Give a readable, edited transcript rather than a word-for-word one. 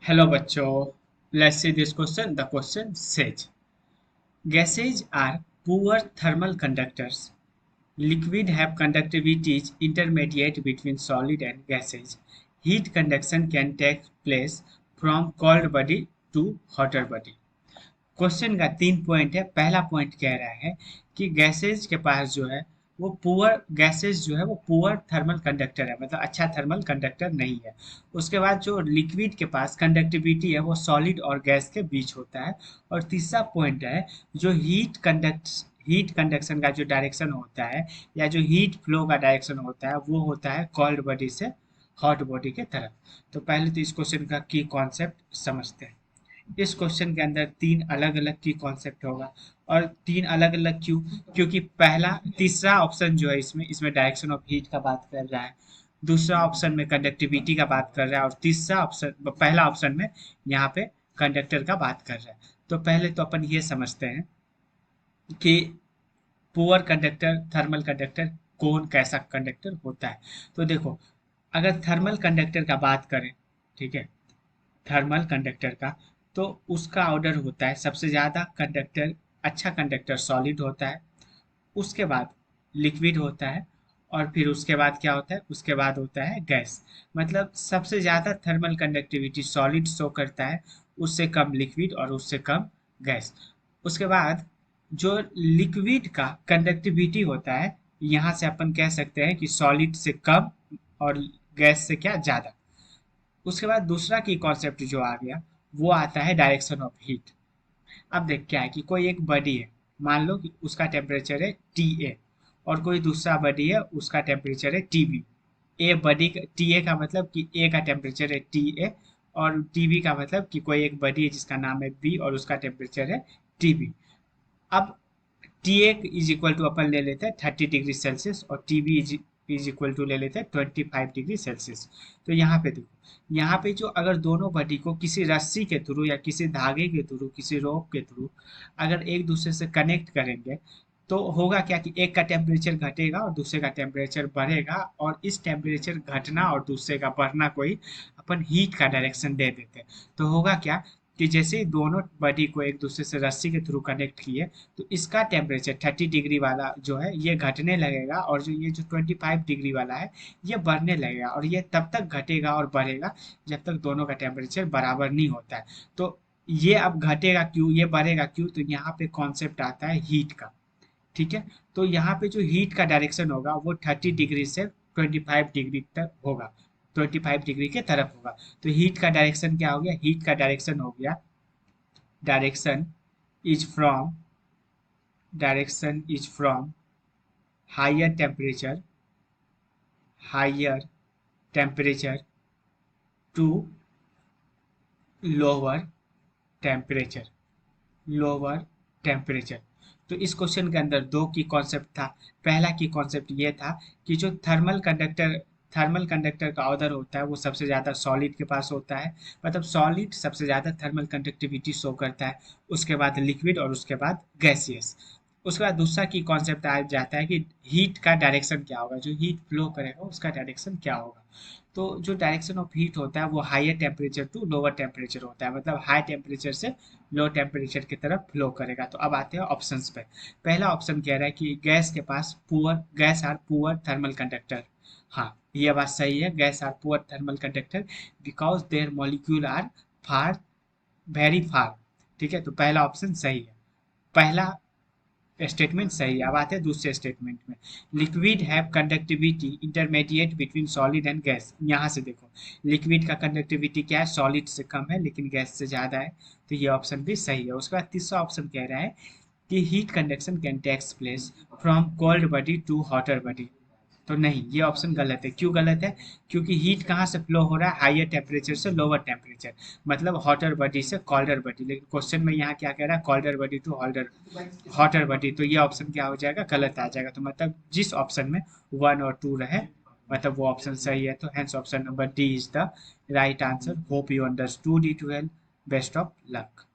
Hello bachcho, let's see this question. The question says, gases are poor thermal conductors. Liquid have conductivities intermediate between solid and gases. Heat conduction can take place from cold body to hotter body. Question का 3 point है। पहला point कह रहा है कि gases के पास जो है वो पुअर गैसेज जो है वो पुअर थर्मल कंडक्टर है, मतलब अच्छा थर्मल कंडक्टर नहीं है। उसके बाद जो लिक्विड के पास कंडक्टिविटी है वो सॉलिड और गैस के बीच होता है। और तीसरा पॉइंट है जो हीट कंडक्शन का जो डायरेक्शन होता है या जो हीट फ्लो का डायरेक्शन होता है वो होता है कोल्ड बॉडी से हॉट बॉडी के तरफ। तो पहले तो इस क्वेश्चन का की कॉन्सेप्ट समझते हैं। इस क्वेश्चन के अंदर तीन अलग अलग की कॉन्सेप्ट होगा। और तीन अलग अलग क्यों? क्योंकि तीसरा ऑप्शन जो है इसमें डायरेक्शन ऑफ हीट का बात कर रहा है, दूसरा ऑप्शन में कंडक्टिविटी का बात कर रहा है, और तीसरा ऑप्शन पहला ऑप्शन में यहाँ पे कंडक्टर का बात कर रहा है। तो पहले तो अपन ये समझते हैं कि पुअर कंडक्टर थर्मल कंडक्टर कौन कैसा कंडक्टर होता है। तो देखो, अगर थर्मल कंडक्टर का बात करें, ठीक है, थर्मल कंडक्टर का, तो उसका ऑर्डर होता है सबसे ज़्यादा कंडक्टर, अच्छा कंडक्टर सॉलिड होता है, उसके बाद लिक्विड होता है, और फिर उसके बाद क्या होता है, उसके बाद होता है गैस। मतलब सबसे ज़्यादा थर्मल कंडक्टिविटी सॉलिड शो करता है, उससे कम लिक्विड और उससे कम गैस। उसके बाद जो लिक्विड का कंडक्टिविटी होता है, यहाँ से अपन कह सकते हैं कि सॉलिड से कम और गैस से क्या ज़्यादा। उसके बाद दूसरा की कॉन्सेप्ट जो आ गया वो आता है डायरेक्शन ऑफ हीट। अब देख क्या है कि कोई एक बॉडी है, मान लो कि उसका टेम्परेचर है टी ए, और कोई दूसरा बॉडी है उसका टेम्परेचर है T B. A body T A का मतलब कि ए का टेम्परेचर है टी ए, और टी बी का मतलब कि कोई एक बॉडी है जिसका नाम है बी और उसका टेम्परेचर है टी बी। अब T A is equal to अपन ले लेते हैं 30 डिग्री सेल्सियस, और T B is equal to ले लेते हैं 25 डिग्री सेल्सियस। तो यहाँ पे देखो, यहाँ पे जो अगर दोनों बॉडी को किसी रस्सी के थ्रू या किसी धागे के थ्रू किसी रोप के थ्रू अगर एक दूसरे से कनेक्ट करेंगे, तो होगा क्या कि एक का टेम्परेचर घटेगा और दूसरे का टेम्परेचर बढ़ेगा, और इस टेम्परेचर घटना और दूसरे का बढ़ना को ही अपन हीट का डायरेक्शन दे देते हैं। तो होगा क्या कि जैसे ही दोनों बॉडी को एक दूसरे से रस्सी के थ्रू कनेक्ट किए, तो इसका टेम्परेचर 30 डिग्री वाला जो है ये घटने लगेगा, और जो ये जो 25 डिग्री वाला है ये बढ़ने लगेगा, और ये तब तक घटेगा और बढ़ेगा जब तक दोनों का टेम्परेचर बराबर नहीं होता है। तो ये अब घटेगा क्यों, ये बढ़ेगा क्यों? तो यहाँ पे कॉन्सेप्ट आता है हीट का। ठीक है, तो यहाँ पे जो हीट का डायरेक्शन होगा वो 30 डिग्री से 25 डिग्री तक होगा, 25 डिग्री के तरफ होगा। तो हीट का डायरेक्शन क्या हो गया? हीट का डायरेक्शन हो गया, direction is from higher temperature higher temperature to lower temperature lower temperature. तो इस क्वेश्चन के अंदर दो की कॉन्सेप्ट था। पहला की कॉन्सेप्ट ये था कि जो थर्मल कंडक्टर का ऑर्डर होता है वो सबसे ज़्यादा सॉलिड के पास होता है, मतलब सॉलिड सबसे ज़्यादा थर्मल कंडक्टिविटी शो करता है, उसके बाद लिक्विड और उसके बाद गैसियस। उसके बाद दूसरा की कॉन्सेप्ट आ जाता है कि हीट का डायरेक्शन क्या होगा, जो हीट फ्लो करेगा उसका डायरेक्शन क्या होगा। तो जो डायरेक्शन ऑफ हीट होता है वो higher temperature to lower temperature होता है, मतलब हाई टेम्परेचर से लो टेम्परेचर की तरफ फ्लो करेगा। तो अब आते हैं ऑप्शंस पे। पहला ऑप्शन कह रहा है कि gas are poor thermal conductor. हाँ, ये बात सही है, gas are poor thermal conductor because their molecule are far very far. ठीक है, तो पहला ऑप्शन सही है, पहला स्टेटमेंट सही है। अब आते हैं दूसरे स्टेटमेंट में। Liquid have conductivity intermediate between solid and gas. यहाँ से देखो, लिक्विड का कंडक्टिविटी क्या है? सॉलिड से कम है लेकिन गैस से ज़्यादा है, तो ये ऑप्शन भी सही है। उसके बाद तीसरा ऑप्शन कह रहा है कि heat conduction can takes place from cold body to hotter body. तो नहीं, ये ऑप्शन गलत है। क्यों गलत है? क्योंकि हीट कहाँ से फ्लो हो रहा है? हायर टेम्परेचर से लोअर टेम्परेचर, मतलब हॉटर बॉडी से कॉल्डर बॉडी। लेकिन क्वेश्चन में यहाँ क्या कह रहा है? Colder body to hotter body. तो ये ऑप्शन क्या हो जाएगा? गलत आ जाएगा। तो मतलब जिस ऑप्शन में 1 और 2 रहे, मतलब वो ऑप्शन सही है। तो hence option number D is the right answer. Hope you understood it well. Best of luck.